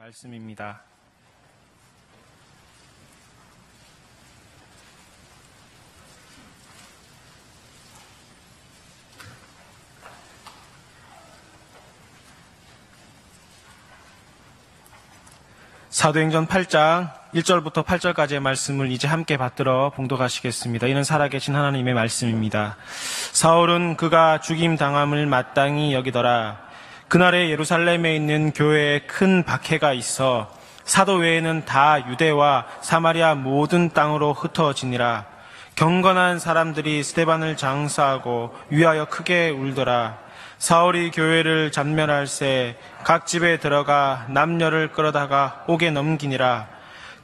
말씀입니다. 사도행전 8장 1절부터 8절까지의 말씀을 이제 함께 받들어 봉독하시겠습니다. 이는 살아계신 하나님의 말씀입니다. 사울은 그가 죽임당함을 마땅히 여기더라. 그날에 예루살렘에 있는 교회에 큰 박해가 있어 사도 외에는 다 유대와 사마리아 모든 땅으로 흩어지니라. 경건한 사람들이 스데반을 장사하고 위하여 크게 울더라. 사울이 교회를 잔멸할새 각 집에 들어가 남녀를 끌어다가 옥에 넘기니라.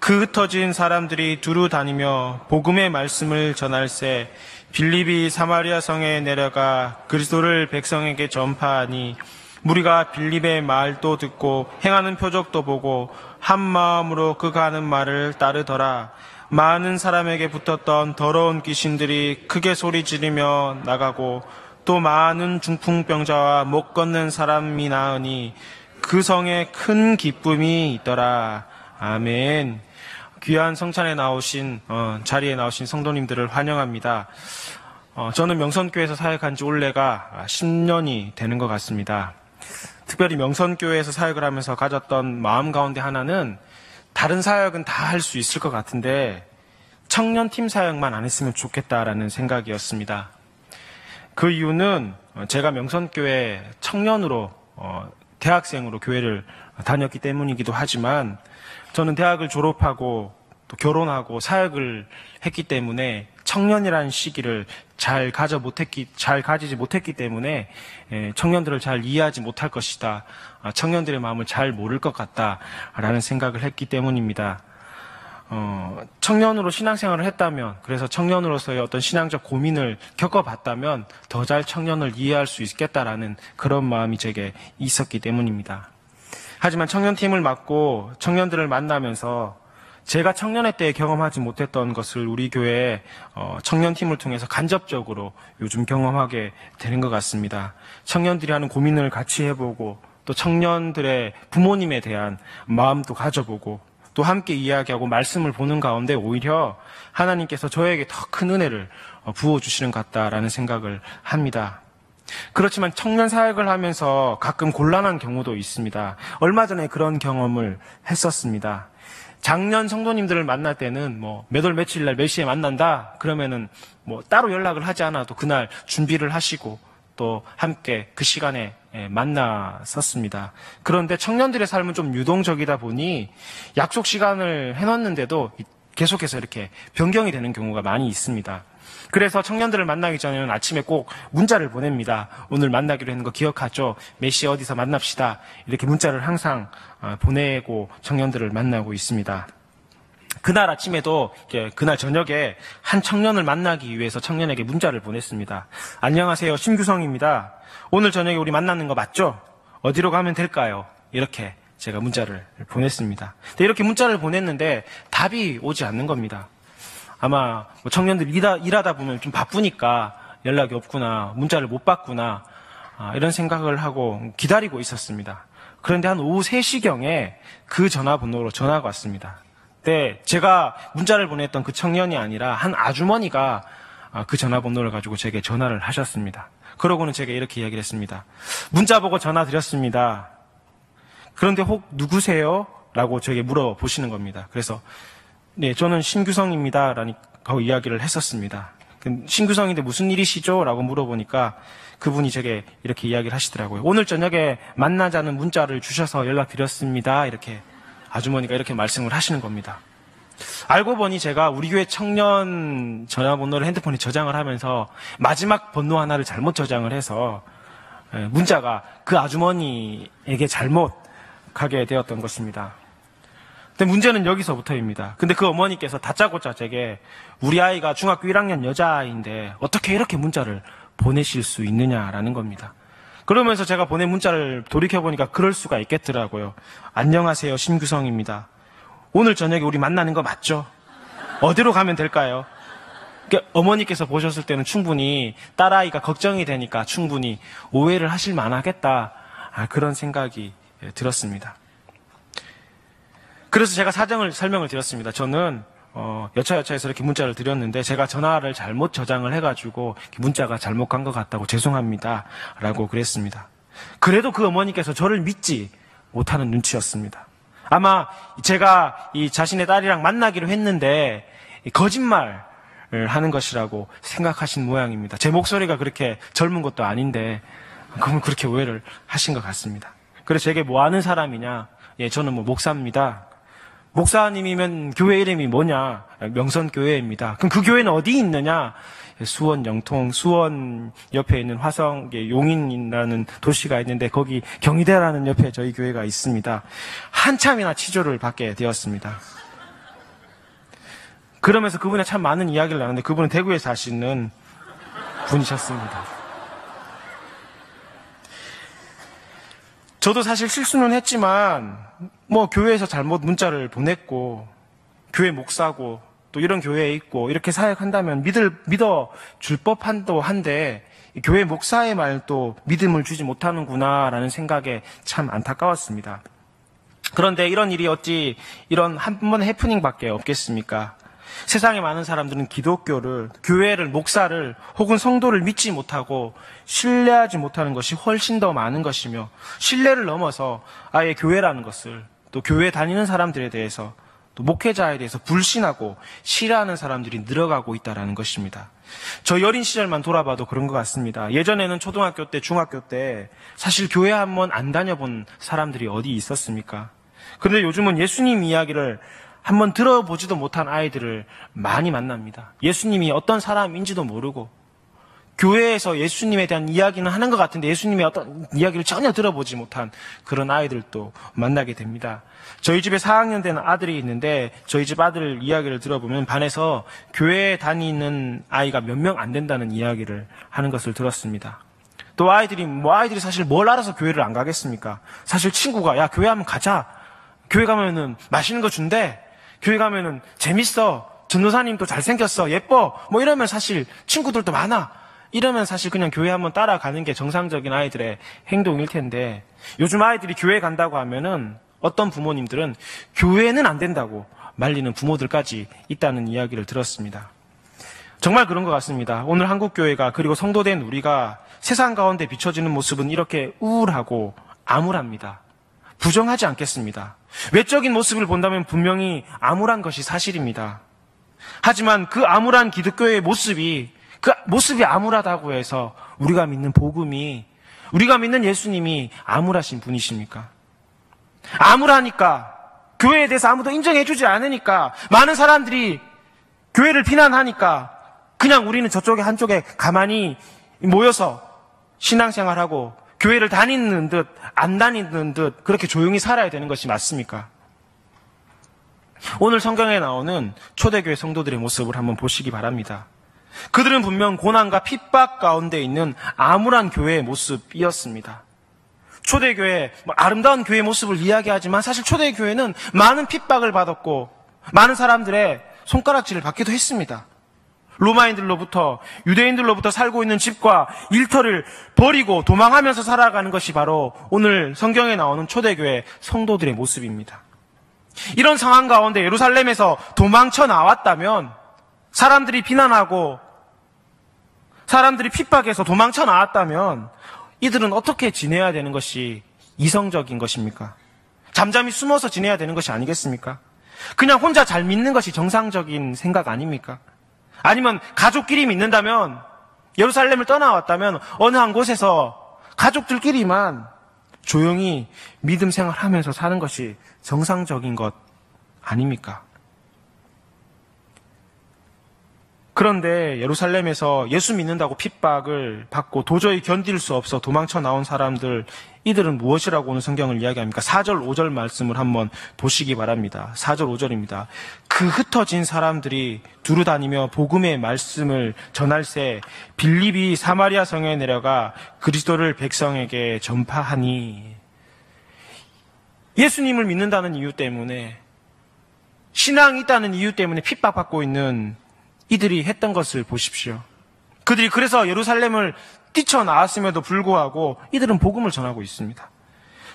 그 흩어진 사람들이 두루 다니며 복음의 말씀을 전할새 빌립이 사마리아 성에 내려가 그리스도를 백성에게 전파하니 무리가 빌립의 말도 듣고 행하는 표적도 보고 한 마음으로 그가 하는 말을 따르더라. 많은 사람에게 붙었던 더러운 귀신들이 크게 소리 지르며 나가고 또 많은 중풍병자와 못 걷는 사람이 나으니 그 성에 큰 기쁨이 있더라. 아멘. 귀한 성찬에 나오신 자리에 나오신 성도님들을 환영합니다. 저는 명선교회에서 사역한 지 올해가 10년이 되는 것 같습니다. 특별히 명선교회에서 사역을 하면서 가졌던 마음 가운데 하나는 다른 사역은 다 할 수 있을 것 같은데 청년팀 사역만 안 했으면 좋겠다라는 생각이었습니다. 그 이유는 제가 명선교회 청년으로 대학생으로 교회를 다녔기 때문이기도 하지만 저는 대학을 졸업하고 또 결혼하고 사역을 했기 때문에 청년이라는 시기를 잘 가지지 못했기 때문에 청년들을 잘 이해하지 못할 것이다. 청년들의 마음을 잘 모를 것 같다라는 생각을 했기 때문입니다. 청년으로 신앙생활을 했다면, 그래서 청년으로서의 어떤 신앙적 고민을 겪어봤다면 더 잘 청년을 이해할 수 있겠다라는 그런 마음이 제게 있었기 때문입니다. 하지만 청년팀을 맡고 청년들을 만나면서 제가 청년회 때 경험하지 못했던 것을 우리 교회 청년팀을 통해서 간접적으로 요즘 경험하게 되는 것 같습니다. 청년들이 하는 고민을 같이 해보고 또 청년들의 부모님에 대한 마음도 가져보고 또 함께 이야기하고 말씀을 보는 가운데 오히려 하나님께서 저에게 더 큰 은혜를 부어주시는 것 같다라는 생각을 합니다. 그렇지만 청년 사역을 하면서 가끔 곤란한 경우도 있습니다. 얼마 전에 그런 경험을 했었습니다. 작년 성도님들을 만날 때는 몇 월 며칠 날 몇 시에 만난다 그러면은 따로 연락을 하지 않아도 그날 준비를 하시고 또 함께 그 시간에 만났었습니다. 그런데 청년들의 삶은 좀 유동적이다 보니 약속 시간을 해놨는데도 계속해서 이렇게 변경이 되는 경우가 많이 있습니다. 그래서 청년들을 만나기 전에는 아침에 꼭 문자를 보냅니다. 오늘 만나기로 했는 거 기억하죠? 몇 시에 어디서 만납시다. 이렇게 문자를 항상 보내고 청년들을 만나고 있습니다. 그날 아침에도 그날 저녁에 한 청년을 만나기 위해서 청년에게 문자를 보냈습니다. 안녕하세요. 심규성입니다. 오늘 저녁에 우리 만나는 거 맞죠? 어디로 가면 될까요? 이렇게 제가 문자를 보냈습니다. 이렇게 문자를 보냈는데 답이 오지 않는 겁니다. 아마 청년들이 일하다 보면 좀 바쁘니까 연락이 없구나, 문자를 못 받구나 이런 생각을 하고 기다리고 있었습니다. 그런데 한 오후 3시경에 그 전화번호로 전화가 왔습니다. 네, 제가 문자를 보냈던 그 청년이 아니라 한 아주머니가 그 전화번호를 가지고 제게 전화를 하셨습니다. 그러고는 제가 이렇게 이야기를 했습니다. 문자 보고 전화 드렸습니다. 그런데 혹 누구세요? 라고 저에게 물어보시는 겁니다. 그래서 네, 저는 신규성입니다. 라고 이야기를 했었습니다. 신규성인데 무슨 일이시죠? 라고 물어보니까 그분이 제게 이렇게 이야기를 하시더라고요. 오늘 저녁에 만나자는 문자를 주셔서 연락드렸습니다. 이렇게 아주머니가 이렇게 말씀을 하시는 겁니다. 알고 보니 제가 우리 교회 청년 전화번호를 핸드폰에 저장을 하면서 마지막 번호 하나를 잘못 저장을 해서 문자가 그 아주머니에게 잘못 가게 되었던 것입니다. 근데 문제는 여기서부터입니다. 근데 그 어머니께서 다짜고짜 제게 우리 아이가 중학교 1학년 여자아이인데 어떻게 이렇게 문자를 보내실 수 있느냐라는 겁니다. 그러면서 제가 보낸 문자를 돌이켜보니까 그럴 수가 있겠더라고요. 안녕하세요. 심규성입니다. 오늘 저녁에 우리 만나는 거 맞죠? 어디로 가면 될까요? 그러니까 어머니께서 보셨을 때는 충분히 딸아이가 걱정이 되니까 충분히 오해를 하실 만하겠다. 그런 생각이 들었습니다. 그래서 제가 사정을 설명을 드렸습니다. 저는 여차여차해서 이렇게 문자를 드렸는데 제가 전화를 잘못 저장을 해가지고 문자가 잘못 간 것 같다고 죄송합니다 라고 그랬습니다. 그래도 그 어머니께서 저를 믿지 못하는 눈치였습니다. 아마 제가 이 자신의 딸이랑 만나기로 했는데 거짓말을 하는 것이라고 생각하신 모양입니다. 제 목소리가 그렇게 젊은 것도 아닌데 그러면 그렇게 오해를 하신 것 같습니다. 그래서 제게 뭐 아는 사람이냐? 예, 저는 뭐 목사입니다. 목사님이면 교회 이름이 뭐냐? 명선교회입니다. 그럼 그 교회는 어디 있느냐? 수원 영통, 수원 옆에 있는 화성 용인이라는 도시가 있는데 거기 경희대라는 옆에 저희 교회가 있습니다. 한참이나 치조를 받게 되었습니다. 그러면서 그분이 참 많은 이야기를 나누는데 그분은 대구에 사시는 분이셨습니다. 저도 사실 실수는 했지만 뭐 교회에서 잘못 문자를 보냈고 교회 목사고 또 이런 교회에 있고 이렇게 사역한다면 믿어줄 법한도 한데 교회 목사의 말도 믿음을 주지 못하는구나라는 생각에 참 안타까웠습니다. 그런데 이런 일이 어찌 이런 한 번의 해프닝밖에 없겠습니까? 세상에 많은 사람들은 기독교를, 교회를, 목사를 혹은 성도를 믿지 못하고 신뢰하지 못하는 것이 훨씬 더 많은 것이며 신뢰를 넘어서 아예 교회라는 것을 또 교회 다니는 사람들에 대해서 또 목회자에 대해서 불신하고 싫어하는 사람들이 늘어가고 있다는 것입니다. 저희 어린 시절만 돌아봐도 그런 것 같습니다. 예전에는 초등학교 때, 중학교 때 사실 교회 한번 안 다녀본 사람들이 어디 있었습니까? 그런데 요즘은 예수님 이야기를 한번 들어보지도 못한 아이들을 많이 만납니다. 예수님이 어떤 사람인지도 모르고 교회에서 예수님에 대한 이야기는 하는 것 같은데 예수님의 어떤 이야기를 전혀 들어보지 못한 그런 아이들도 만나게 됩니다. 저희 집에 4학년 되는 아들이 있는데 저희 집 아들 이야기를 들어보면 반에서 교회에 다니는 아이가 몇 명 안 된다는 이야기를 하는 것을 들었습니다. 또 아이들이 사실 뭘 알아서 교회를 안 가겠습니까? 사실 친구가 야 교회 한번 가자. 교회 가면은 맛있는 거 준대. 교회 가면은 재밌어. 전도사님도 잘생겼어. 예뻐. 뭐 이러면 사실 친구들도 많아. 이러면 사실 그냥 교회 한번 따라가는 게 정상적인 아이들의 행동일 텐데 요즘 아이들이 교회 간다고 하면은 어떤 부모님들은 교회는 안 된다고 말리는 부모들까지 있다는 이야기를 들었습니다. 정말 그런 것 같습니다. 오늘 한국교회가 그리고 성도된 우리가 세상 가운데 비춰지는 모습은 이렇게 우울하고 암울합니다. 부정하지 않겠습니다. 외적인 모습을 본다면 분명히 암울한 것이 사실입니다. 하지만 그 암울한 기독교의 모습이 암울하다고 해서 우리가 믿는 복음이, 우리가 믿는 예수님이 암울하신 분이십니까? 암울하니까, 교회에 대해서 아무도 인정해주지 않으니까, 많은 사람들이 교회를 비난하니까 그냥 우리는 저쪽에 한쪽에 가만히 모여서 신앙생활하고 교회를 다니는 듯 안 다니는 듯 그렇게 조용히 살아야 되는 것이 맞습니까? 오늘 성경에 나오는 초대교회 성도들의 모습을 한번 보시기 바랍니다. 그들은 분명 고난과 핍박 가운데 있는 암울한 교회의 모습이었습니다. 초대교회, 아름다운 교회의 모습을 이야기하지만 사실 초대교회는 많은 핍박을 받았고 많은 사람들의 손가락질을 받기도 했습니다. 로마인들로부터, 유대인들로부터 살고 있는 집과 일터를 버리고 도망하면서 살아가는 것이 바로 오늘 성경에 나오는 초대교회 성도들의 모습입니다. 이런 상황 가운데 예루살렘에서 도망쳐 나왔다면 사람들이 비난하고 사람들이 핍박해서 도망쳐 나왔다면 이들은 어떻게 지내야 되는 것이 이성적인 것입니까? 잠잠히 숨어서 지내야 되는 것이 아니겠습니까? 그냥 혼자 잘 믿는 것이 정상적인 생각 아닙니까? 아니면 가족끼리 믿는다면 예루살렘을 떠나왔다면 어느 한 곳에서 가족들끼리만 조용히 믿음 생활하면서 사는 것이 정상적인 것 아닙니까? 그런데 예루살렘에서 예수 믿는다고 핍박을 받고 도저히 견딜 수 없어 도망쳐 나온 사람들, 이들은 무엇이라고 오늘 성경을 이야기합니까? 4절, 5절 말씀을 한번 보시기 바랍니다. 4절, 5절입니다. 그 흩어진 사람들이 두루 다니며 복음의 말씀을 전할새 빌립이 사마리아 성에 내려가 그리스도를 백성에게 전파하니. 예수님을 믿는다는 이유 때문에, 신앙이 있다는 이유 때문에 핍박받고 있는 이들이 했던 것을 보십시오. 그들이 그래서 예루살렘을 뛰쳐나왔음에도 불구하고 이들은 복음을 전하고 있습니다.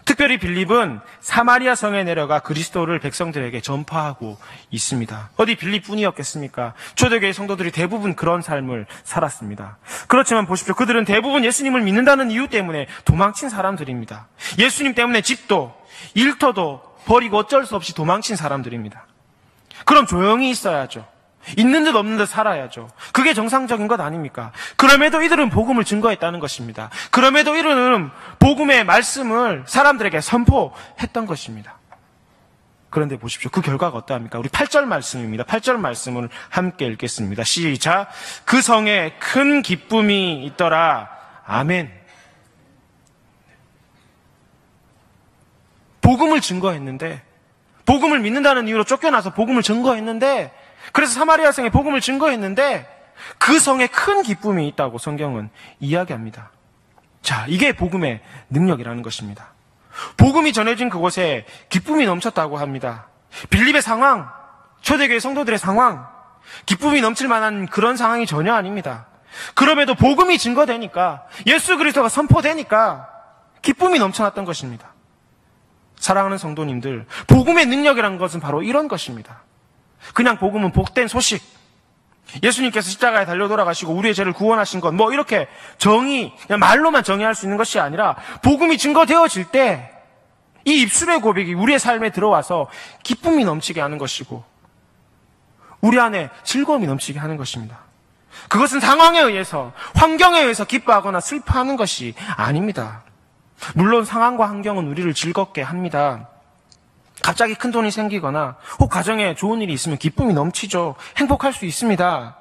특별히 빌립은 사마리아 성에 내려가 그리스도를 백성들에게 전파하고 있습니다. 어디 빌립뿐이었겠습니까? 초대교회 성도들이 대부분 그런 삶을 살았습니다. 그렇지만 보십시오. 그들은 대부분 예수님을 믿는다는 이유 때문에 도망친 사람들입니다. 예수님 때문에 집도 일터도 버리고 어쩔 수 없이 도망친 사람들입니다. 그럼 조용히 있어야죠. 있는 듯 없는 듯 살아야죠. 그게 정상적인 것 아닙니까? 그럼에도 이들은 복음을 증거했다는 것입니다. 그럼에도 이들은 복음의 말씀을 사람들에게 선포했던 것입니다. 그런데 보십시오. 그 결과가 어떠합니까? 우리 8절 말씀입니다. 8절 말씀을 함께 읽겠습니다. 시작. 그 성에 큰 기쁨이 있더라. 아멘. 복음을 증거했는데, 복음을 믿는다는 이유로 쫓겨나서 복음을 증거했는데, 그래서 사마리아 성에 복음을 증거했는데 그 성에 큰 기쁨이 있다고 성경은 이야기합니다. 자, 이게 복음의 능력이라는 것입니다. 복음이 전해진 그곳에 기쁨이 넘쳤다고 합니다. 빌립의 상황, 초대교회 성도들의 상황, 기쁨이 넘칠 만한 그런 상황이 전혀 아닙니다. 그럼에도 복음이 증거되니까, 예수 그리스도가 선포되니까 기쁨이 넘쳐났던 것입니다. 사랑하는 성도님들, 복음의 능력이라는 것은 바로 이런 것입니다. 그냥 복음은 복된 소식, 예수님께서 십자가에 달려 돌아가시고 우리의 죄를 구원하신 것, 이렇게 그냥 말로만 정의할 수 있는 것이 아니라 복음이 증거되어질 때 이 입술의 고백이 우리의 삶에 들어와서 기쁨이 넘치게 하는 것이고 우리 안에 즐거움이 넘치게 하는 것입니다. 그것은 상황에 의해서, 환경에 의해서 기뻐하거나 슬퍼하는 것이 아닙니다. 물론 상황과 환경은 우리를 즐겁게 합니다. 갑자기 큰 돈이 생기거나 혹 가정에 좋은 일이 있으면 기쁨이 넘치죠. 행복할 수 있습니다.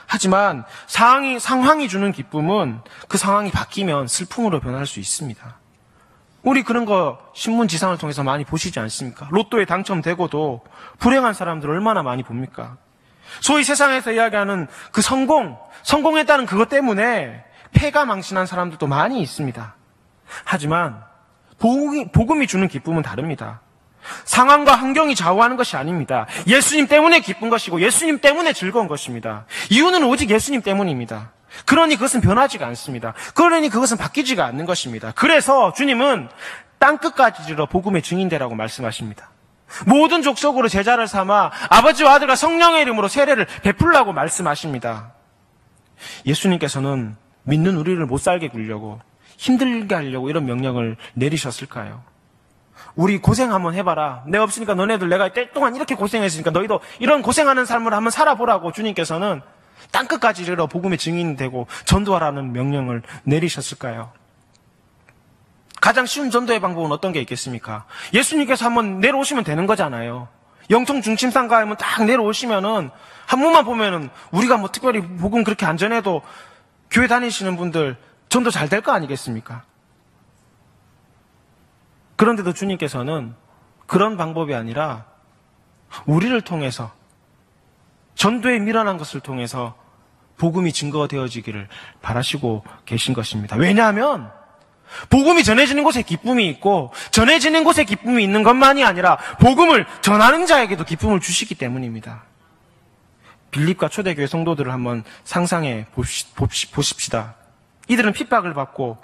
하지만 상황이 주는 기쁨은 그 상황이 바뀌면 슬픔으로 변할 수 있습니다. 우리 그런 거 신문 지상을 통해서 많이 보시지 않습니까? 로또에 당첨되고도 불행한 사람들 얼마나 많이 봅니까? 소위 세상에서 이야기하는 그 성공했다는 그것 때문에 패가 망신한 사람들도 많이 있습니다. 하지만 복음이 주는 기쁨은 다릅니다. 상황과 환경이 좌우하는 것이 아닙니다. 예수님 때문에 기쁜 것이고 예수님 때문에 즐거운 것입니다. 이유는 오직 예수님 때문입니다. 그러니 그것은 변하지가 않습니다. 그러니 그것은 바뀌지가 않는 것입니다. 그래서 주님은 땅끝까지 이르러 복음의 증인되라고 말씀하십니다. 모든 족속으로 제자를 삼아 아버지와 아들과 성령의 이름으로 세례를 베풀라고 말씀하십니다. 예수님께서는 믿는 우리를 못 살게 굴려고, 힘들게 하려고 이런 명령을 내리셨을까요? 우리 고생 한번 해봐라. 내가 없으니까 너네들 내가 때 동안 이렇게 고생했으니까 너희도 이런 고생하는 삶을 한번 살아보라고 주님께서는 땅끝까지 이르러 복음의 증인이 되고 전도하라는 명령을 내리셨을까요? 가장 쉬운 전도의 방법은 어떤 게 있겠습니까? 예수님께서 한번 내려오시면 되는 거잖아요. 영통 중심상 가면 딱 내려오시면은 한 번만 보면은 우리가 특별히 복음 그렇게 안 전해도 교회 다니시는 분들 전도 잘 될 거 아니겠습니까? 그런데도 주님께서는 그런 방법이 아니라 우리를 통해서, 전도에 미련한 것을 통해서 복음이 증거되어지기를 바라시고 계신 것입니다. 왜냐하면 복음이 전해지는 곳에 기쁨이 있고, 전해지는 곳에 기쁨이 있는 것만이 아니라 복음을 전하는 자에게도 기쁨을 주시기 때문입니다. 빌립과 초대교회 성도들을 한번 상상해 보십시다. 이들은 핍박을 받고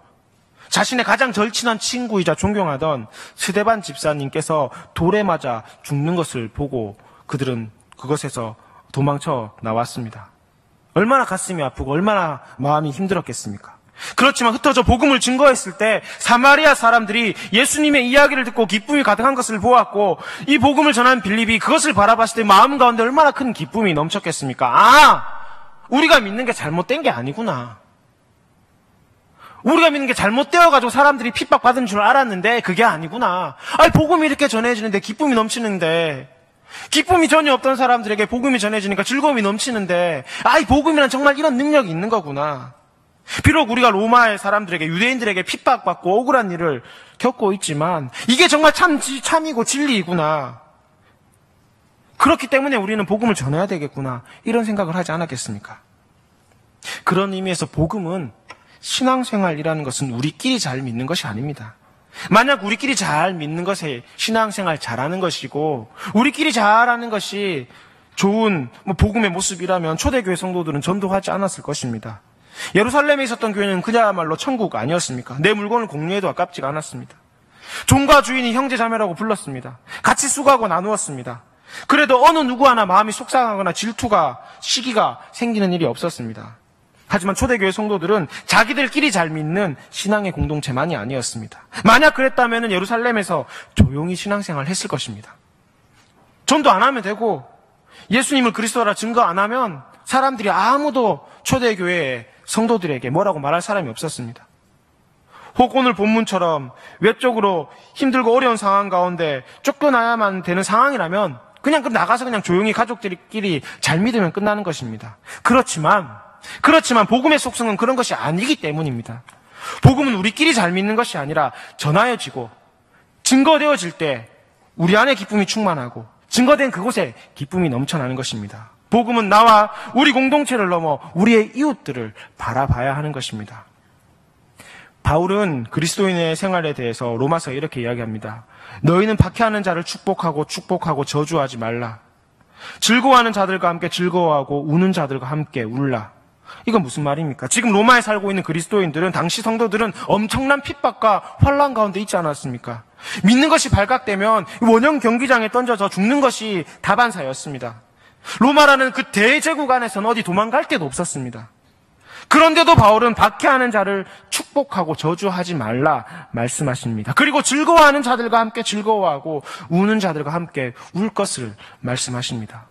자신의 가장 절친한 친구이자 존경하던 스데반 집사님께서 돌에 맞아 죽는 것을 보고 그들은 그것에서 도망쳐 나왔습니다. 얼마나 가슴이 아프고 얼마나 마음이 힘들었겠습니까? 그렇지만 흩어져 복음을 증거했을 때 사마리아 사람들이 예수님의 이야기를 듣고 기쁨이 가득한 것을 보았고, 이 복음을 전한 빌립이 그것을 바라봤을 때 마음 가운데 얼마나 큰 기쁨이 넘쳤겠습니까? 우리가 믿는 게 잘못된 게 아니구나. 우리가 믿는 게 잘못되어가지고 사람들이 핍박받은 줄 알았는데 그게 아니구나. 복음이 이렇게 전해지는데 기쁨이 넘치는데, 기쁨이 전혀 없던 사람들에게 복음이 전해지니까 즐거움이 넘치는데, 복음이란 정말 이런 능력이 있는 거구나. 비록 우리가 로마의 사람들에게, 유대인들에게 핍박받고 억울한 일을 겪고 있지만 이게 정말 참이고 진리이구나. 그렇기 때문에 우리는 복음을 전해야 되겠구나. 이런 생각을 하지 않았겠습니까? 그런 의미에서 복음은, 신앙생활이라는 것은 우리끼리 잘 믿는 것이 아닙니다. 만약 우리끼리 잘 믿는 것에 신앙생활 잘하는 것이고 우리끼리 잘하는 것이 좋은 복음의 모습이라면 초대교회 성도들은 전도하지 않았을 것입니다. 예루살렘에 있었던 교회는 그야말로 천국 아니었습니까? 내 물건을 공유해도 아깝지가 않았습니다. 종과 주인이 형제 자매라고 불렀습니다. 같이 수고하고 나누었습니다. 그래도 어느 누구 하나 마음이 속상하거나 질투가, 시기가 생기는 일이 없었습니다. 하지만 초대교회 성도들은 자기들끼리 잘 믿는 신앙의 공동체만이 아니었습니다. 만약 그랬다면 예루살렘에서 조용히 신앙생활을 했을 것입니다. 전도 안 하면 되고 예수님을 그리스도라 증거 안 하면 사람들이 아무도 초대교회의 성도들에게 뭐라고 말할 사람이 없었습니다. 혹 오늘 본문처럼 외적으로 힘들고 어려운 상황 가운데 쫓겨나야만 되는 상황이라면 그냥 나가서 그냥 조용히 가족들끼리 잘 믿으면 끝나는 것입니다. 그렇지만 복음의 속성은 그런 것이 아니기 때문입니다. 복음은 우리끼리 잘 믿는 것이 아니라 전하여지고 증거되어질 때 우리 안에 기쁨이 충만하고 증거된 그곳에 기쁨이 넘쳐나는 것입니다. 복음은 나와 우리 공동체를 넘어 우리의 이웃들을 바라봐야 하는 것입니다. 바울은 그리스도인의 생활에 대해서 로마서에 이렇게 이야기합니다. 너희는 박해하는 자를 축복하고 저주하지 말라. 즐거워하는 자들과 함께 즐거워하고 우는 자들과 함께 울라. 이건 무슨 말입니까? 지금 로마에 살고 있는 그리스도인들은, 당시 성도들은 엄청난 핍박과 환난 가운데 있지 않았습니까? 믿는 것이 발각되면 원형 경기장에 던져져 죽는 것이 다반사였습니다. 로마라는 그 대제국 안에서는 어디 도망갈 데도 없었습니다. 그런데도 바울은 박해하는 자를 축복하고 저주하지 말라 말씀하십니다. 그리고 즐거워하는 자들과 함께 즐거워하고 우는 자들과 함께 울 것을 말씀하십니다.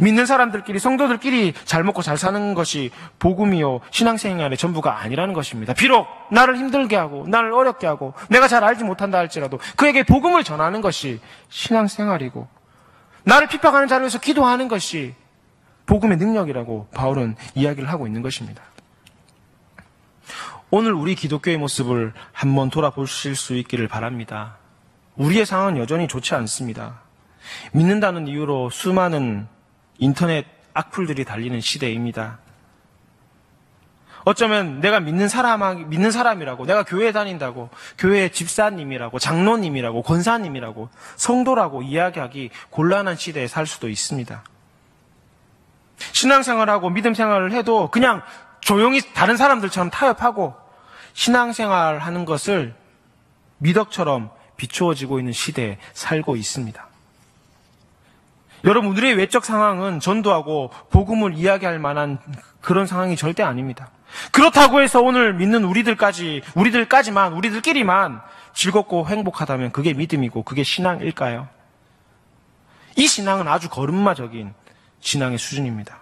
믿는 사람들끼리, 성도들끼리 잘 먹고 잘 사는 것이 복음이요 신앙생활의 전부가 아니라는 것입니다. 비록 나를 힘들게 하고 나를 어렵게 하고 내가 잘 알지 못한다 할지라도 그에게 복음을 전하는 것이 신앙생활이고, 나를 핍박하는 자를 위해서 기도하는 것이 복음의 능력이라고 바울은 이야기를 하고 있는 것입니다. 오늘 우리 기독교의 모습을 한번 돌아보실 수 있기를 바랍니다. 우리의 상황은 여전히 좋지 않습니다. 믿는다는 이유로 수많은 인터넷 악플들이 달리는 시대입니다. 어쩌면 내가 믿는 사람이라고, 내가 교회에 다닌다고, 교회의 집사님이라고, 장로님이라고, 권사님이라고, 성도라고 이야기하기 곤란한 시대에 살 수도 있습니다. 신앙생활하고 믿음생활을 해도 그냥 조용히 다른 사람들처럼 타협하고 신앙생활하는 것을 미덕처럼 비추어지고 있는 시대에 살고 있습니다. 여러분, 우리의 외적 상황은 전도하고 복음을 이야기할 만한 그런 상황이 절대 아닙니다. 그렇다고 해서 오늘 믿는 우리들끼리만 즐겁고 행복하다면 그게 믿음이고 그게 신앙일까요? 이 신앙은 아주 걸음마적인 신앙의 수준입니다.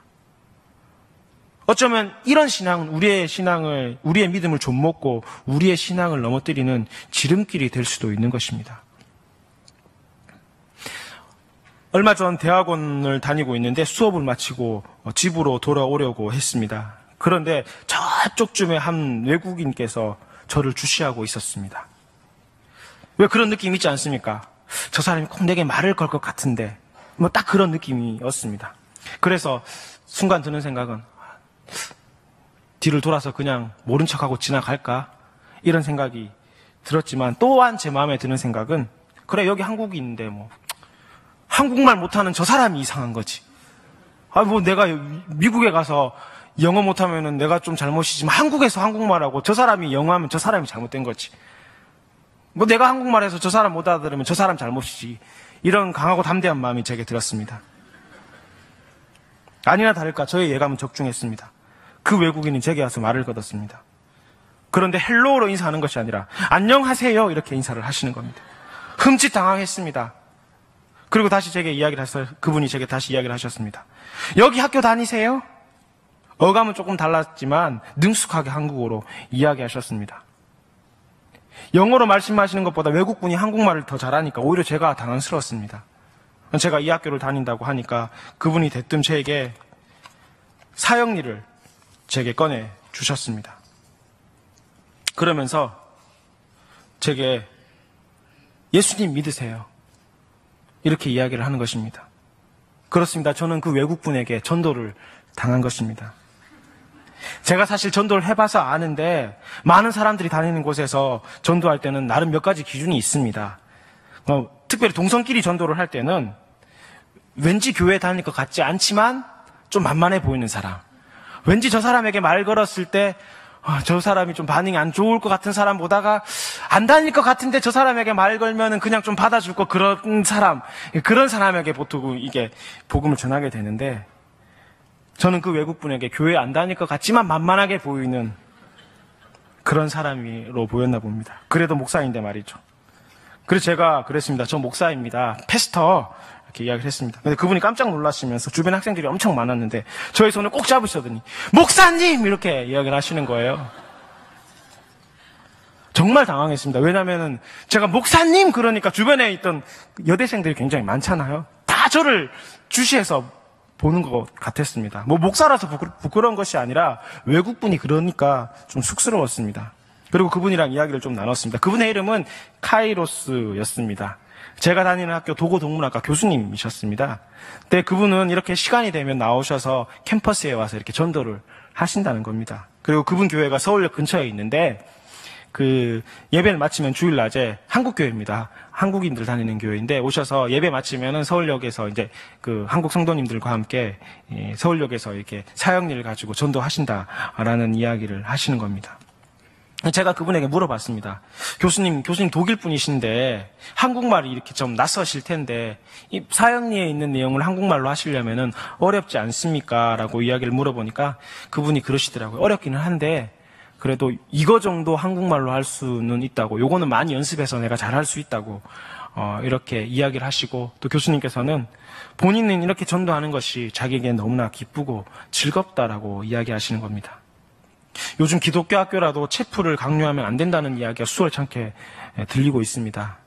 어쩌면 이런 신앙은 우리의 믿음을 좀먹고 우리의 신앙을 넘어뜨리는 지름길이 될 수도 있는 것입니다. 얼마 전 대학원을 다니고 있는데 수업을 마치고 집으로 돌아오려고 했습니다. 그런데 저쪽쯤에 한 외국인께서 저를 주시하고 있었습니다. 왜 그런 느낌 있지 않습니까? 저 사람이 꼭 내게 말을 걸 것 같은데, 딱 그런 느낌이었습니다. 그래서 순간 드는 생각은 뒤를 돌아서 그냥 모른 척하고 지나갈까? 이런 생각이 들었지만, 또한 제 마음에 드는 생각은, 그래, 여기 한국인인데 한국말 못하는 저 사람이 이상한 거지. 내가 미국에 가서 영어 못하면은 내가 좀 잘못이지만 한국에서 한국말하고 저 사람이 영어하면 저 사람이 잘못된 거지. 내가 한국말해서 저 사람 못 알아들으면 저 사람 잘못이지. 이런 강하고 담대한 마음이 제게 들었습니다. 아니나 다를까 저의 예감은 적중했습니다. 그 외국인이 제게 와서 말을 걸었습니다. 그런데 헬로우로 인사하는 것이 아니라 안녕하세요 이렇게 인사를 하시는 겁니다. 흠칫 당황했습니다. 그리고 다시 제게 이야기를 해서 그분이 제게 다시 이야기를 하셨습니다. 여기 학교 다니세요? 어감은 조금 달랐지만 능숙하게 한국어로 이야기하셨습니다. 영어로 말씀하시는 것보다 외국분이 한국말을 더 잘하니까 오히려 제가 당황스러웠습니다. 제가 이 학교를 다닌다고 하니까 그분이 대뜸 제게 사형리를 제게 꺼내 주셨습니다. 그러면서 제게 예수님 믿으세요. 이렇게 이야기를 하는 것입니다. 그렇습니다. 저는 그 외국분에게 전도를 당한 것입니다. 제가 사실 전도를 해봐서 아는데 많은 사람들이 다니는 곳에서 전도할 때는 나름 몇 가지 기준이 있습니다. 특별히 동성끼리 전도를 할 때는 왠지 교회에 다닐 것 같지 않지만 좀 만만해 보이는 사람, 왠지 저 사람에게 말 걸었을 때 저 사람이 좀 반응이 안 좋을 것 같은 사람 보다가 안 다닐 것 같은데 저 사람에게 말 걸면은 그냥 좀 받아줄 것 그런 사람에게 보통 이게 복음을 전하게 되는데, 저는 그 외국분에게 교회 안 다닐 것 같지만 만만하게 보이는 그런 사람으로 보였나 봅니다. 그래도 목사인데 말이죠. 그래서 제가 그랬습니다. 저 목사입니다. 패스터. 이렇게 이야기를 했습니다. 근데 그분이 깜짝 놀라시면서 주변 학생들이 엄청 많았는데 저의 손을 꼭 잡으시더니 목사님! 이렇게 이야기를 하시는 거예요. 정말 당황했습니다. 왜냐면은 제가 목사님! 그러니까 주변에 있던 여대생들이 굉장히 많잖아요. 다 저를 주시해서 보는 것 같았습니다. 목사라서 부끄러운 것이 아니라 외국분이 그러니까 좀 쑥스러웠습니다. 그리고 그분이랑 이야기를 좀 나눴습니다. 그분의 이름은 카이로스였습니다. 제가 다니는 학교 도고동문학과 교수님이셨습니다. 근데 그분은 이렇게 시간이 되면 나오셔서 캠퍼스에 와서 이렇게 전도를 하신다는 겁니다. 그리고 그분 교회가 서울역 근처에 있는데, 그 예배를 마치면 주일 낮에 한국교회입니다. 한국인들 다니는 교회인데 오셔서 예배 마치면은 서울역에서 이제 그 한국 성도님들과 함께 서울역에서 이렇게 사역일을 가지고 전도하신다라는 이야기를 하시는 겁니다. 제가 그분에게 물어봤습니다. 교수님 독일 분이신데 한국말이 이렇게 좀 낯서실 텐데 이 사역리에 있는 내용을 한국말로 하시려면은 어렵지 않습니까? 라고 이야기를 물어보니까 그분이 그러시더라고요. 어렵기는 한데 그래도 이거 정도 한국말로 할 수는 있다고, 요거는 많이 연습해서 내가 잘할 수 있다고 이렇게 이야기를 하시고, 또 교수님께서는 본인은 이렇게 전도하는 것이 자기에게 너무나 기쁘고 즐겁다라고 이야기하시는 겁니다. 요즘 기독교 학교라도 체프를 강요하면 안 된다는 이야기가 수월찮게 들리고 있습니다.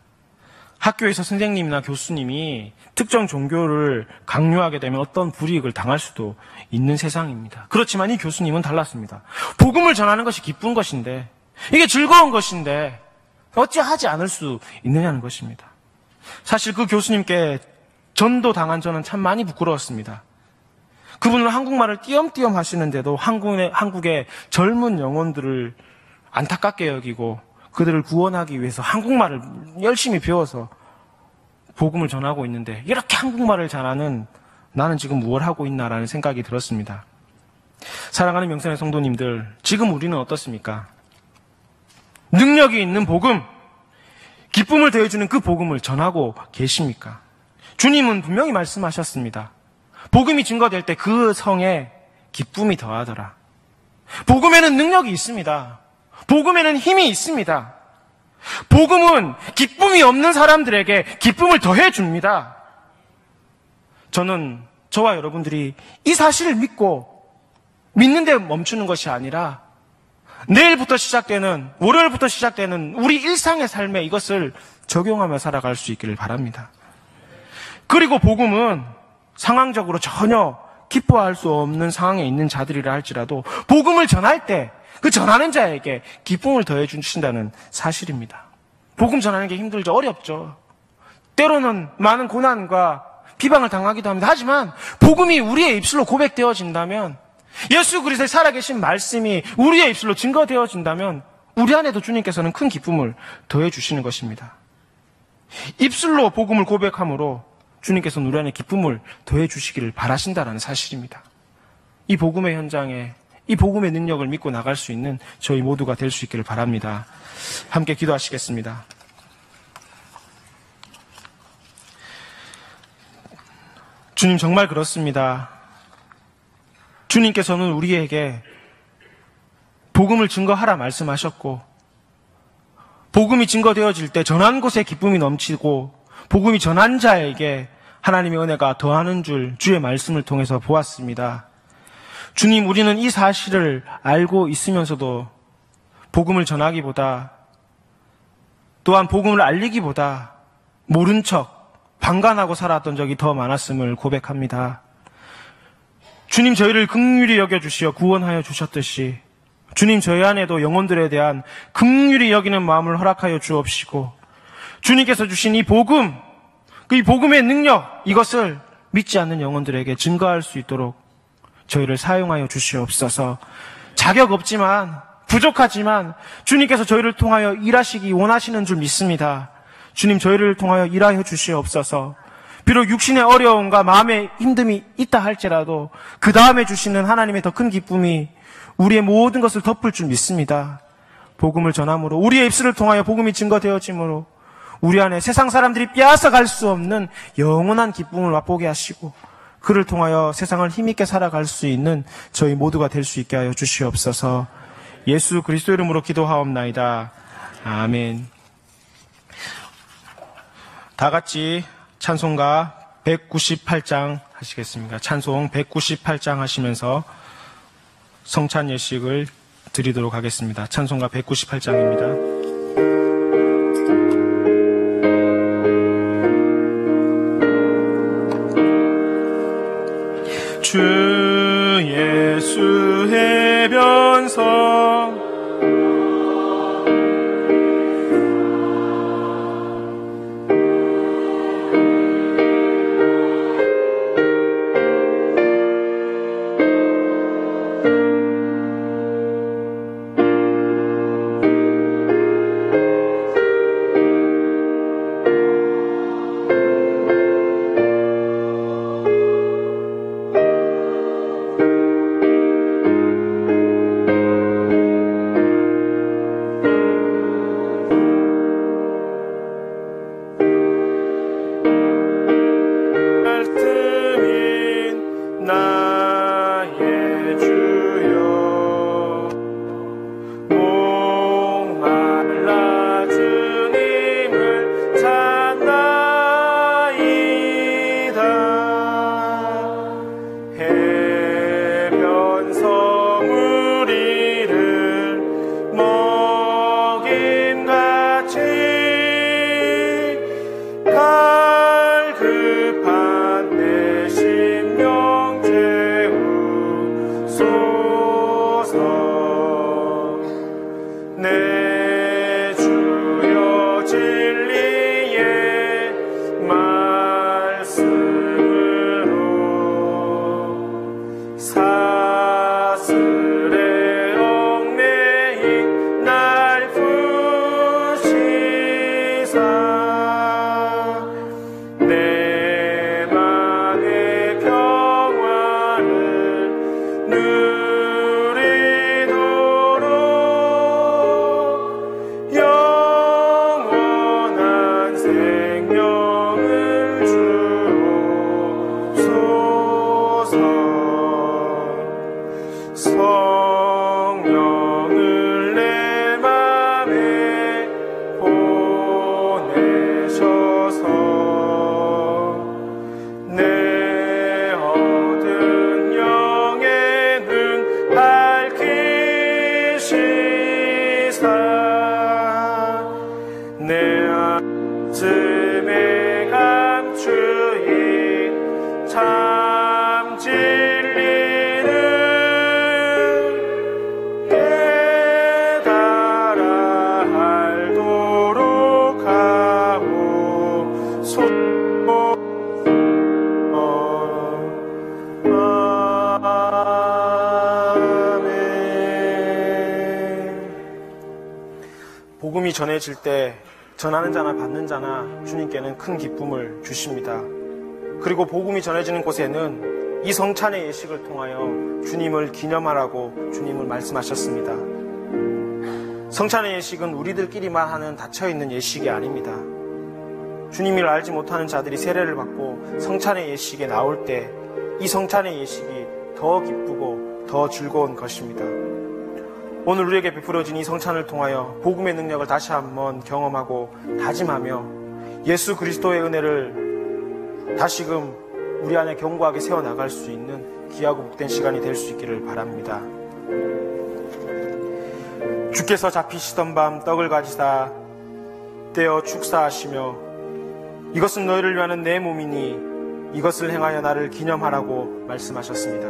학교에서 선생님이나 교수님이 특정 종교를 강요하게 되면 어떤 불이익을 당할 수도 있는 세상입니다. 그렇지만 이 교수님은 달랐습니다. 복음을 전하는 것이 기쁜 것인데, 이게 즐거운 것인데 어찌 하지 않을 수 있느냐는 것입니다. 사실 그 교수님께 전도당한 저는 참 많이 부끄러웠습니다. 그분은 한국말을 띄엄띄엄 하시는데도 한국의 젊은 영혼들을 안타깝게 여기고 그들을 구원하기 위해서 한국말을 열심히 배워서 복음을 전하고 있는데, 이렇게 한국말을 잘하는 나는 지금 무엇을 하고 있나라는 생각이 들었습니다. 사랑하는 명선의 성도님들, 지금 우리는 어떻습니까? 능력이 있는 복음, 기쁨을 더해주는 그 복음을 전하고 계십니까? 주님은 분명히 말씀하셨습니다. 복음이 증거될 때 그 성에 기쁨이 더하더라. 복음에는 능력이 있습니다. 복음에는 힘이 있습니다. 복음은 기쁨이 없는 사람들에게 기쁨을 더해줍니다. 저는 저와 여러분들이 이 사실을 믿는 데 멈추는 것이 아니라 내일부터 시작되는, 월요일부터 시작되는 우리 일상의 삶에 이것을 적용하며 살아갈 수 있기를 바랍니다. 그리고 복음은 상황적으로 전혀 기뻐할 수 없는 상황에 있는 자들이라 할지라도 복음을 전할 때 그 전하는 자에게 기쁨을 더해 주신다는 사실입니다. 복음 전하는 게 힘들죠. 어렵죠. 때로는 많은 고난과 비방을 당하기도 합니다. 하지만 복음이 우리의 입술로 고백되어진다면, 예수 그리스도의 살아계신 말씀이 우리의 입술로 증거되어진다면 우리 안에도 주님께서는 큰 기쁨을 더해 주시는 것입니다. 입술로 복음을 고백함으로 주님께서는 우리 안에 기쁨을 더해 주시기를 바라신다라는 사실입니다. 이 복음의 현장에 이 복음의 능력을 믿고 나갈 수 있는 저희 모두가 될 수 있기를 바랍니다. 함께 기도하시겠습니다. 주님, 정말 그렇습니다. 주님께서는 우리에게 복음을 증거하라 말씀하셨고, 복음이 증거되어질 때 전한 곳에 기쁨이 넘치고 복음이 전한 자에게 하나님의 은혜가 더하는 줄 주의 말씀을 통해서 보았습니다. 주님, 우리는 이 사실을 알고 있으면서도 복음을 전하기보다, 또한 복음을 알리기보다 모른 척 방관하고 살았던 적이 더 많았음을 고백합니다. 주님, 저희를 긍휼히 여겨주시어 구원하여 주셨듯이 주님, 저희 안에도 영혼들에 대한 긍휼히 여기는 마음을 허락하여 주옵시고, 주님께서 주신 이 복음, 이 복음의 능력, 이것을 믿지 않는 영혼들에게 증거할 수 있도록 저희를 사용하여 주시옵소서. 자격 없지만, 부족하지만 주님께서 저희를 통하여 일하시기 원하시는 줄 믿습니다. 주님, 저희를 통하여 일하여 주시옵소서. 비록 육신의 어려움과 마음의 힘듦이 있다 할지라도 그 다음에 주시는 하나님의 더 큰 기쁨이 우리의 모든 것을 덮을 줄 믿습니다. 복음을 전함으로, 우리의 입술을 통하여 복음이 증거되어짐으로 우리 안에 세상 사람들이 빼앗아 갈 수 없는 영원한 기쁨을 맛보게 하시고, 그를 통하여 세상을 힘있게 살아갈 수 있는 저희 모두가 될 수 있게 하여 주시옵소서. 예수 그리스도 이름으로 기도하옵나이다. 아멘. 다 같이 찬송가 198장 하시겠습니다. 찬송 198장 하시면서 성찬 예식을 드리도록 하겠습니다. 찬송가 198장입니다. 주 예수의 변성 복음이 전해질 때 전하는 자나 받는 자나 주님께는 큰 기쁨을 주십니다. 그리고 복음이 전해지는 곳에는 이 성찬의 예식을 통하여 주님을 기념하라고 주님을 말씀하셨습니다. 성찬의 예식은 우리들끼리만 하는 닫혀있는 예식이 아닙니다. 주님을 알지 못하는 자들이 세례를 받고 성찬의 예식에 나올 때 이 성찬의 예식이 더 기쁘고 더 즐거운 것입니다. 오늘 우리에게 베풀어진 이 성찬을 통하여 복음의 능력을 다시 한번 경험하고 다짐하며 예수 그리스도의 은혜를 다시금 우리 안에 견고하게 세워나갈 수 있는 귀하고 복된 시간이 될 수 있기를 바랍니다. 주께서 잡히시던 밤 떡을 가지사 떼어 축사하시며 이것은 너희를 위하는 내 몸이니 이것을 행하여 나를 기념하라고 말씀하셨습니다.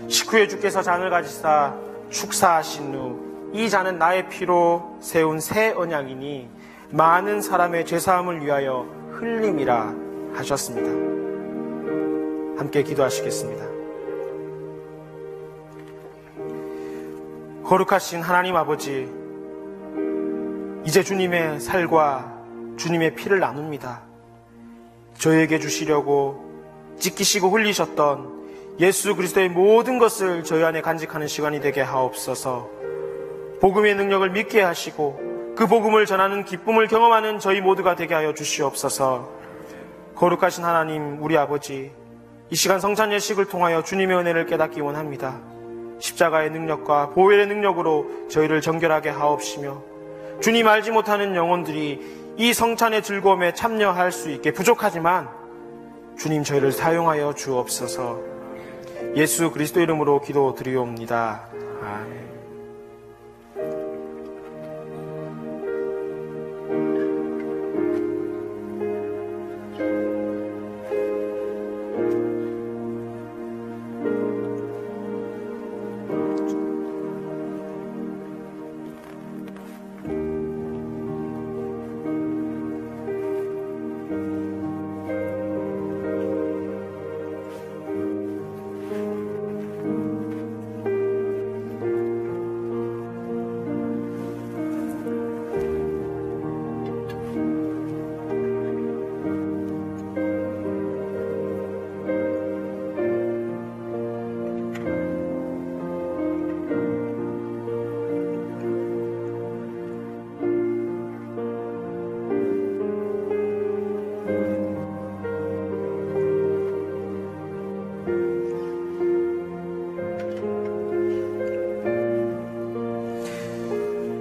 식후에 주께서 잔을 가지사 축사하신 후 이 잔은 나의 피로 세운 새 언약이니 많은 사람의 죄사함을 위하여 흘림이라 하셨습니다. 함께 기도하시겠습니다. 거룩하신 하나님 아버지, 이제 주님의 살과 주님의 피를 나눕니다. 저희에게 주시려고 찢기시고 흘리셨던 예수 그리스도의 모든 것을 저희 안에 간직하는 시간이 되게 하옵소서. 복음의 능력을 믿게 하시고 그 복음을 전하는 기쁨을 경험하는 저희 모두가 되게 하여 주시옵소서. 거룩하신 하나님, 우리 아버지, 이 시간 성찬 예식을 통하여 주님의 은혜를 깨닫기 원합니다. 십자가의 능력과 보혈의 능력으로 저희를 정결하게 하옵시며 주님 알지 못하는 영혼들이 이 성찬의 즐거움에 참여할 수 있게 부족하지만 주님 저희를 사용하여 주옵소서. 예수 그리스도 이름으로 기도드리옵니다. 아멘.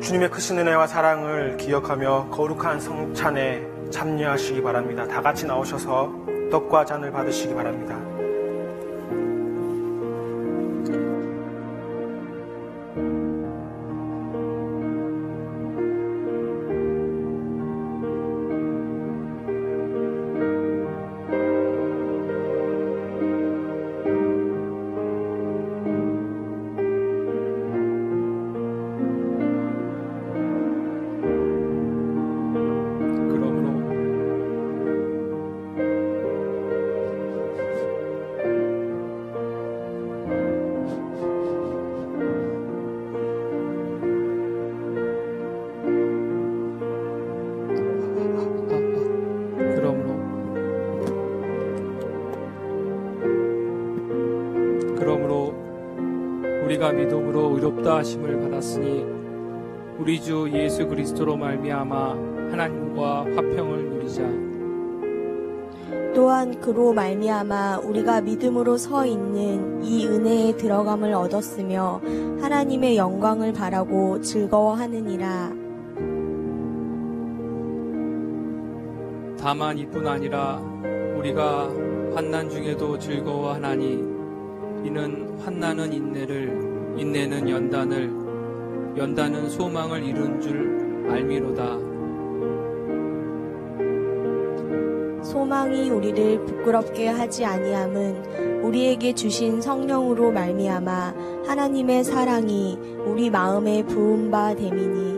주님의 크신 은혜와 사랑을 기억하며 거룩한 성찬에 참여하시기 바랍니다. 다 같이 나오셔서 떡과 잔을 받으시기 바랍니다. 우리가 믿음으로 의롭다 하심을 받았으니 우리 주 예수 그리스도로 말미암아 하나님과 화평을 누리자. 또한 그로 말미암아 우리가 믿음으로 서 있는 이 은혜에 들어감을 얻었으며 하나님의 영광을 바라고 즐거워하느니라. 다만 이뿐 아니라 우리가 환난 중에도 즐거워하나니 이는 환난은 인내를, 인내는 연단을, 연단은 소망을 이룬 줄 알미로다. 소망이 우리를 부끄럽게 하지 아니함은 우리에게 주신 성령으로 말미암아 하나님의 사랑이 우리 마음에 부은 바 됨이니.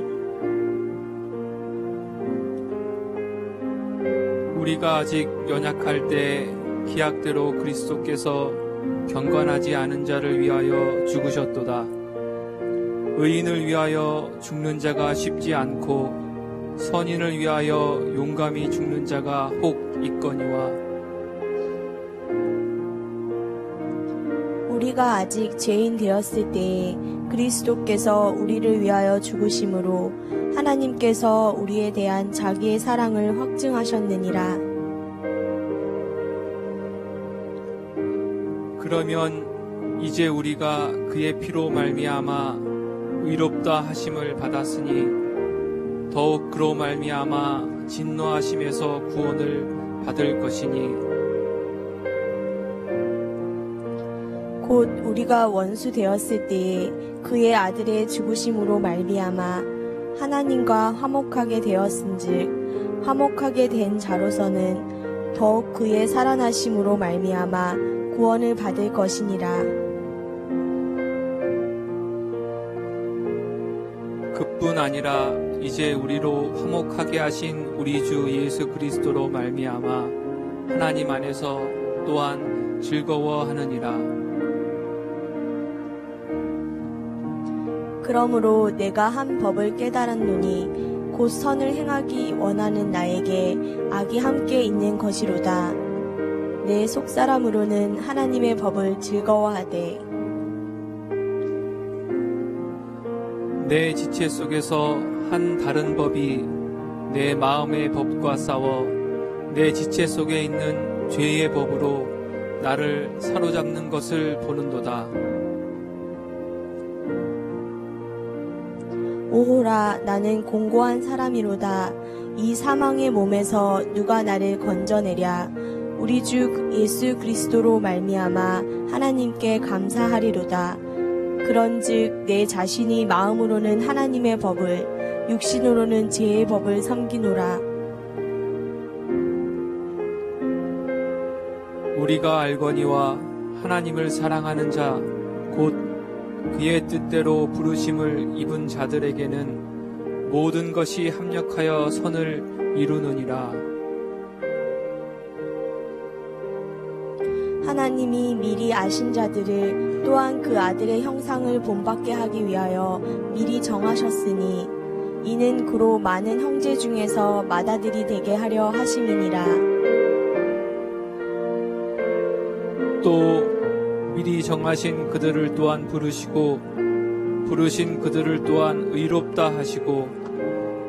우리가 아직 연약할 때 기약대로 그리스도께서 경건하지 않은 자를 위하여 죽으셨도다. 의인을 위하여 죽는 자가 쉽지 않고 선인을 위하여 용감히 죽는 자가 혹 있거니와. 우리가 아직 죄인 되었을 때에 그리스도께서 우리를 위하여 죽으심으로 하나님께서 우리에 대한 자기의 사랑을 확증하셨느니라. 그러면 이제 우리가 그의 피로 말미암아 의롭다 하심을 받았으니 더욱 그로 말미암아 진노하심에서 구원을 받을 것이니. 곧 우리가 원수 되었을 때에 그의 아들의 죽으심으로 말미암아 하나님과 화목하게 되었은즉 화목하게 된 자로서는 더욱 그의 살아나심으로 말미암아 구원을 받을 것이니라. 그뿐 아니라 이제 우리로 화목하게 하신 우리 주 예수 그리스도로 말미암아 하나님 안에서 또한 즐거워하느니라. 그러므로 내가 한 법을 깨달았노니 곧 선을 행하기 원하는 나에게 악이 함께 있는 것이로다. 내 속사람으로는 하나님의 법을 즐거워하되 내 지체 속에서 한 다른 법이 내 마음의 법과 싸워 내 지체 속에 있는 죄의 법으로 나를 사로잡는 것을 보는도다. 오호라 나는 공고한 사람이로다. 이 사망의 몸에서 누가 나를 건져내랴. 우리 주 예수 그리스도로 말미암아 하나님께 감사하리로다. 그런즉 내 자신이 마음으로는 하나님의 법을 육신으로는 죄의 법을 섬기노라. 우리가 알거니와 하나님을 사랑하는 자 곧 그의 뜻대로 부르심을 입은 자들에게는 모든 것이 합력하여 선을 이루느니라. 하나님이 미리 아신 자들을 또한 그 아들의 형상을 본받게 하기 위하여 미리 정하셨으니 이는 그로 많은 형제 중에서 맏아들이 되게 하려 하심이니라. 또 미리 정하신 그들을 또한 부르시고 부르신 그들을 또한 의롭다 하시고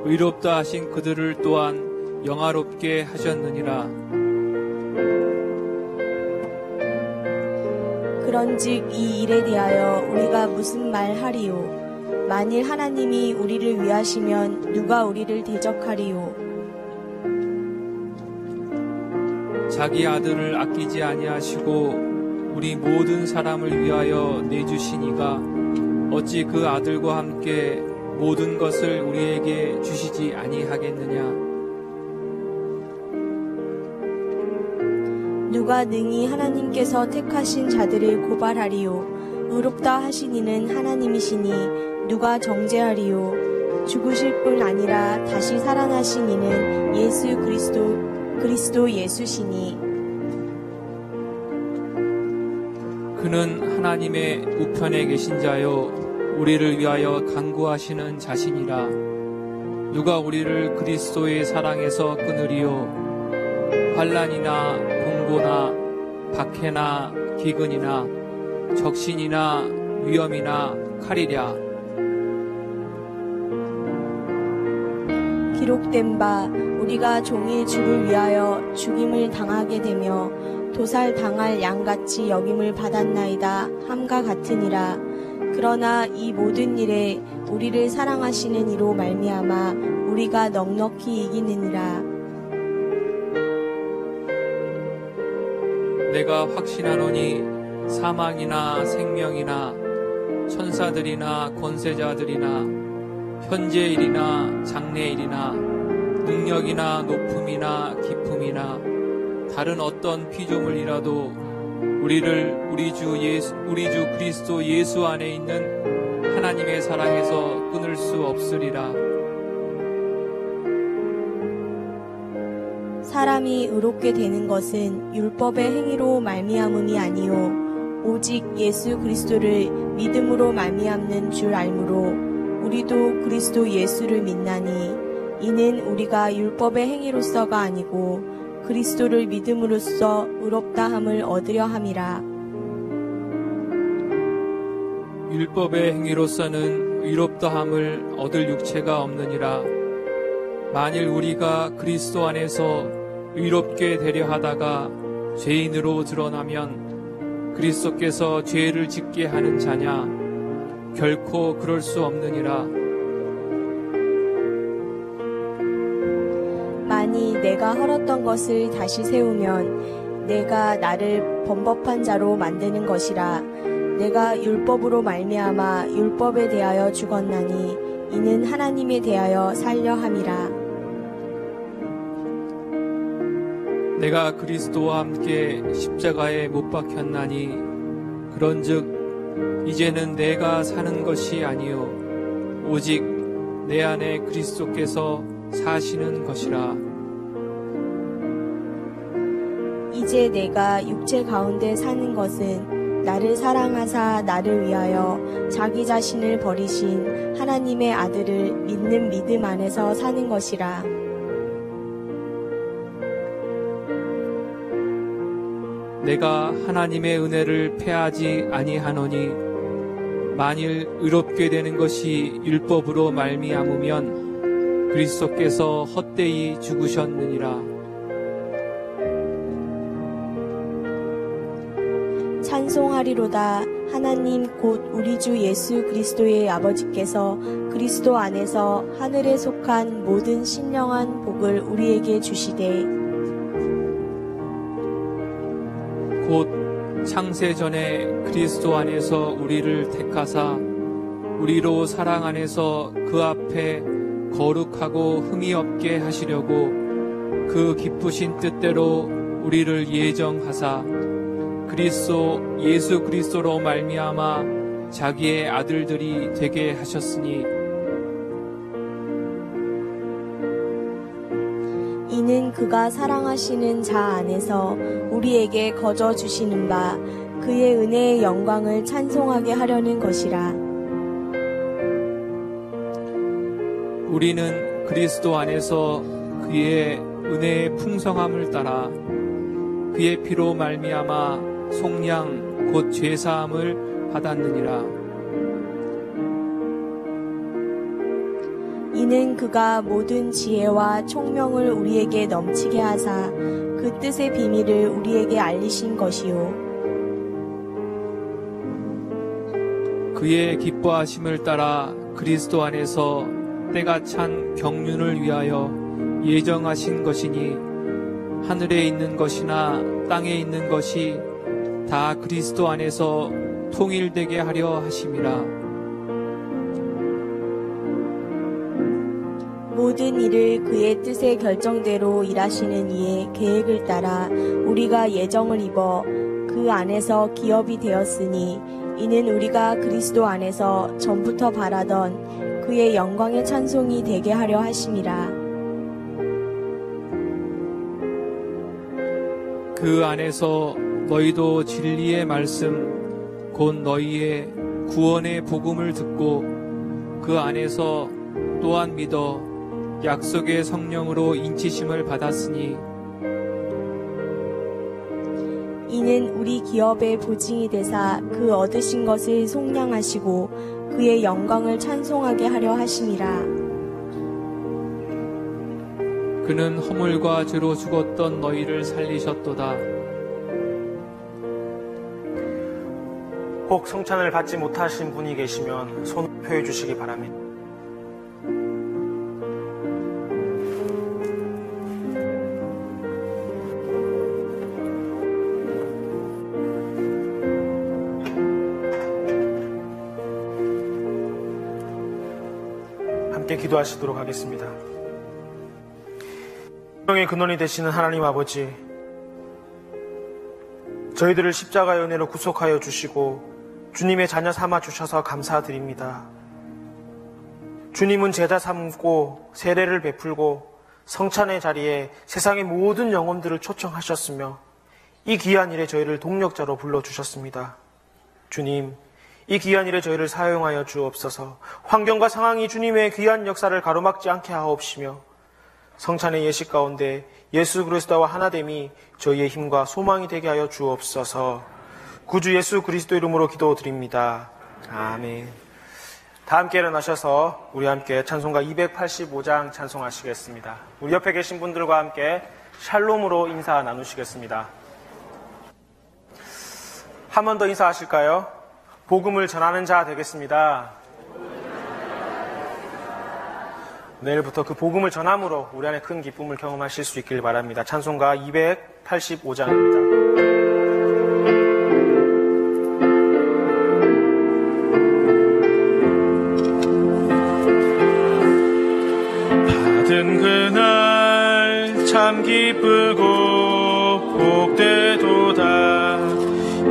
의롭다 하신 그들을 또한 영화롭게 하셨느니라. 그런즉 이 일에 대하여 우리가 무슨 말하리요? 만일 하나님이 우리를 위하시면 누가 우리를 대적하리요? 자기 아들을 아끼지 아니하시고 우리 모든 사람을 위하여 내주신 이가 어찌 그 아들과 함께 모든 것을 우리에게 주시지 아니하겠느냐? 누가 능히 하나님께서 택하신 자들을 고발하리요? 의롭다 하신 이는 하나님이시니 누가 정죄하리요? 죽으실 뿐 아니라 다시 살아나신 이는 예수 그리스도 예수시니 그는 하나님의 우편에 계신 자요 우리를 위하여 간구하시는 자신이라. 누가 우리를 그리스도의 사랑에서 끊으리요? 환난이나 공고나 박해나 기근이나 적신이나 위험이나 칼이랴. 기록된 바 우리가 종일 주를 위하여 죽임을 당하게 되며 도살 당할 양같이 여김을 받았나이다 함과 같으니라. 그러나 이 모든 일에 우리를 사랑하시는 이로 말미암아 우리가 넉넉히 이기느니라. 내가 확신하노니 사망이나 생명이나 천사들이나 권세자들이나 현재일이나 장래일이나 능력이나 높음이나 기품이나 다른 어떤 피조물이라도 우리를 우리 주 그리스도 예수 안에 있는 하나님의 사랑에서 끊을 수 없으리라. 사람이 의롭게 되는 것은 율법의 행위로 말미암음이 아니요 오직 예수 그리스도를 믿음으로 말미암는 줄 알므로 우리도 그리스도 예수를 믿나니 이는 우리가 율법의 행위로서가 아니고 그리스도를 믿음으로써 의롭다함을 얻으려 함이라. 율법의 행위로서는 의롭다함을 얻을 육체가 없느니라. 만일 우리가 그리스도 안에서 의롭게 되려 하다가 죄인으로 드러나면 그리스도께서 죄를 짓게 하는 자냐? 결코 그럴 수 없느니라. 만이 내가 헐었던 것을 다시 세우면 내가 나를 범법한 자로 만드는 것이라. 내가 율법으로 말미암아 율법에 대하여 죽었나니 이는 하나님에 대하여 살려 함이라. 내가 그리스도와 함께 십자가에 못 박혔나니 그런즉 이제는 내가 사는 것이 아니요 오직 내 안에 그리스도께서 사시는 것이라. 이제 내가 육체 가운데 사는 것은 나를 사랑하사 나를 위하여 자기 자신을 버리신 하나님의 아들을 믿는 믿음 안에서 사는 것이라. 내가 하나님의 은혜를 패하지 아니하노니 만일 의롭게 되는 것이 율법으로 말미암으면 그리스도께서 헛되이 죽으셨느니라. 찬송하리로다. 하나님 곧 우리 주 예수 그리스도의 아버지께서 그리스도 안에서 하늘에 속한 모든 신령한 복을 우리에게 주시되 곧 창세 전에 그리스도 안에서 우리를 택하사 우리로 사랑 안에서 그 앞에 거룩하고 흠이 없게 하시려고 그 기쁘신 뜻대로 우리를 예정하사 그리스도 예수 그리스도로 말미암아 자기의 아들들이 되게 하셨으니 이는 그가 사랑하시는 자 안에서 우리에게 거저 주시는 바 그의 은혜의 영광을 찬송하게 하려는 것이라. 우리는 그리스도 안에서 그의 은혜의 풍성함을 따라 그의 피로 말미암아 속량 곧 죄사함을 받았느니라. 이는 그가 모든 지혜와 총명을 우리에게 넘치게 하사 그 뜻의 비밀을 우리에게 알리신 것이요 그의 기뻐하심을 따라 그리스도 안에서 때가 찬 경륜을 위하여 예정하신 것이니 하늘에 있는 것이나 땅에 있는 것이 다 그리스도 안에서 통일되게 하려 하심이라. 모든 일을 그의 뜻의 결정대로 일하시는 이의 계획을 따라 우리가 예정을 입어 그 안에서 기업이 되었으니 이는 우리가 그리스도 안에서 전부터 바라던 그의 영광의 찬송이 되게 하려 하심이라. 그 안에서 너희도 진리의 말씀 곧 너희의 구원의 복음을 듣고 그 안에서 또한 믿어 약속의 성령으로 인치심을 받았으니 이는 우리 기업의 보증이 되사 그 얻으신 것을 속량하시고 그의 영광을 찬송하게 하려 하심이라. 그는 허물과 죄로 죽었던 너희를 살리셨도다. 혹 성찬을 받지 못하신 분이 계시면 손을 표해 주시기 바랍니다. 함께 기도하시도록 하겠습니다. 생명의 근원이 되시는 하나님 아버지, 저희들을 십자가의 은혜로 구속하여 주시고 주님의 자녀 삼아 주셔서 감사드립니다. 주님은 제자 삼고 세례를 베풀고 성찬의 자리에 세상의 모든 영혼들을 초청하셨으며 이 귀한 일에 저희를 동력자로 불러주셨습니다. 주님, 이 귀한 일에 저희를 사용하여 주옵소서. 환경과 상황이 주님의 귀한 역사를 가로막지 않게 하옵시며 성찬의 예식 가운데 예수 그리스도와 하나됨이 저희의 힘과 소망이 되게 하여 주옵소서. 구주 예수 그리스도 이름으로 기도드립니다. 아멘. 다 함께 일어나셔서 우리 함께 찬송가 285장 찬송하시겠습니다. 우리 옆에 계신 분들과 함께 샬롬으로 인사 나누시겠습니다. 한 번 더 인사하실까요? 복음을 전하는 자 되겠습니다. 내일부터 그 복음을 전함으로 우리 안에 큰 기쁨을 경험하실 수 있길 바랍니다. 찬송가 285장입니다. 받은 그날 참 기쁘고 복되도다.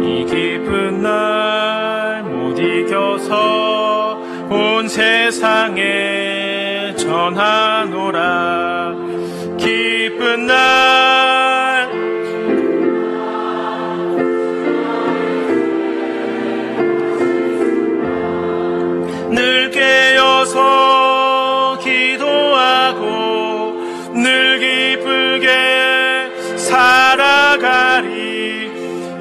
이 기쁜 날 못 이겨서 온 세상에 전하노라. 기쁜 날 늘 깨어서 기도하고 늘 기쁘게 살아가리.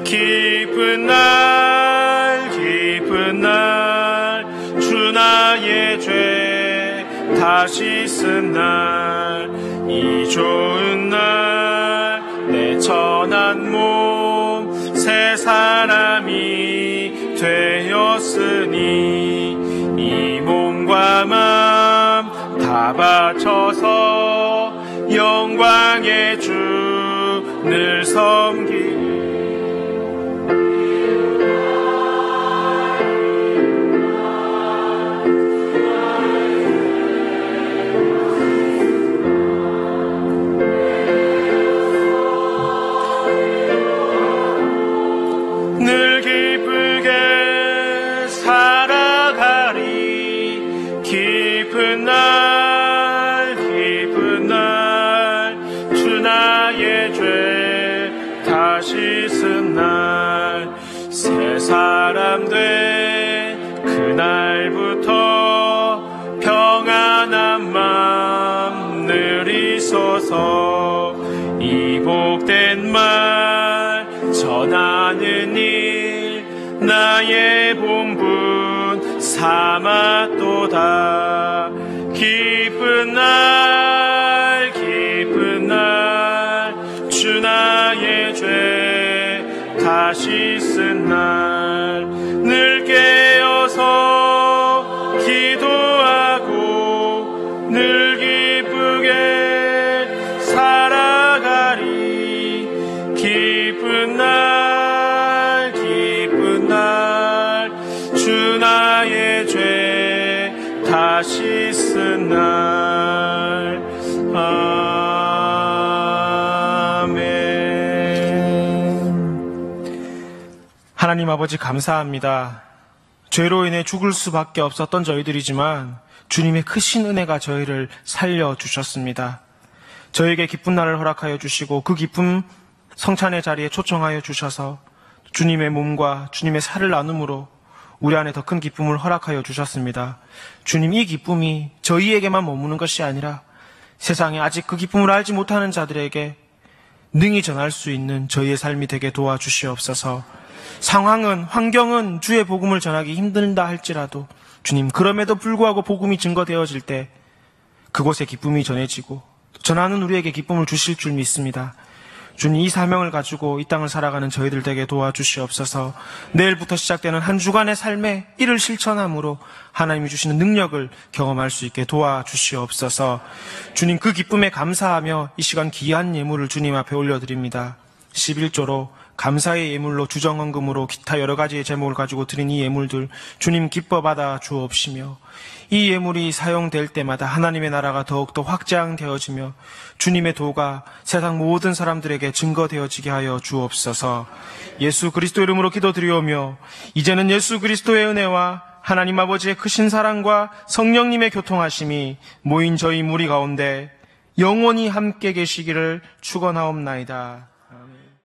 기쁜 날 기쁜 날 주 나의 죄 다시 쓴 날 이 좋은 날 내 천한 몸 새 사람이 되었으니 이 몸과 맘 다 바쳐서 영광의 주를 섬기 늘 기쁘게 살아가리 기쁜 날 기쁜 날 주 나의 죄 다시 쓴 날 새 사람 돼 그날부터 평안한 맘 누리소서 이 복된 말 전하는 일 나의 본분 삼았도다 기쁜 날 기쁜 날 주 나의 죄 다시 쓴 날 늘 깨어서 기도하고 늘 기쁘게 살아가리 기쁜 날 기쁜 날 주 나의 죄 다시 쓴 날 아멘. 하나님 아버지 감사합니다. 죄로 인해 죽을 수밖에 없었던 저희들이지만 주님의 크신 은혜가 저희를 살려주셨습니다. 저에게 기쁜 날을 허락하여 주시고 그 기쁨 성찬의 자리에 초청하여 주셔서 주님의 몸과 주님의 살을 나눔으로 우리 안에 더 큰 기쁨을 허락하여 주셨습니다. 주님, 이 기쁨이 저희에게만 머무는 것이 아니라 세상에 아직 그 기쁨을 알지 못하는 자들에게 능히 전할 수 있는 저희의 삶이 되게 도와주시옵소서. 상황은, 환경은 주의 복음을 전하기 힘들다 할지라도 주님, 그럼에도 불구하고 복음이 증거되어질 때 그곳에 기쁨이 전해지고 전하는 우리에게 기쁨을 주실 줄 믿습니다. 주님, 이 사명을 가지고 이 땅을 살아가는 저희들 되게 도와주시옵소서. 내일부터 시작되는 한 주간의 삶에 이를 실천함으로 하나님이 주시는 능력을 경험할 수 있게 도와주시옵소서. 주님, 그 기쁨에 감사하며 이 시간 귀한 예물을 주님 앞에 올려드립니다. 11조로 감사의 예물로 주정헌금으로 기타 여러 가지의 제목을 가지고 드린 이 예물들 주님 기뻐 받아 주옵시며 이 예물이 사용될 때마다 하나님의 나라가 더욱더 확장되어지며 주님의 도가 세상 모든 사람들에게 증거되어지게 하여 주옵소서. 예수 그리스도 이름으로 기도드리오며 이제는 예수 그리스도의 은혜와 하나님 아버지의 크신 사랑과 성령님의 교통하심이 모인 저희 무리 가운데 영원히 함께 계시기를 축원하옵나이다.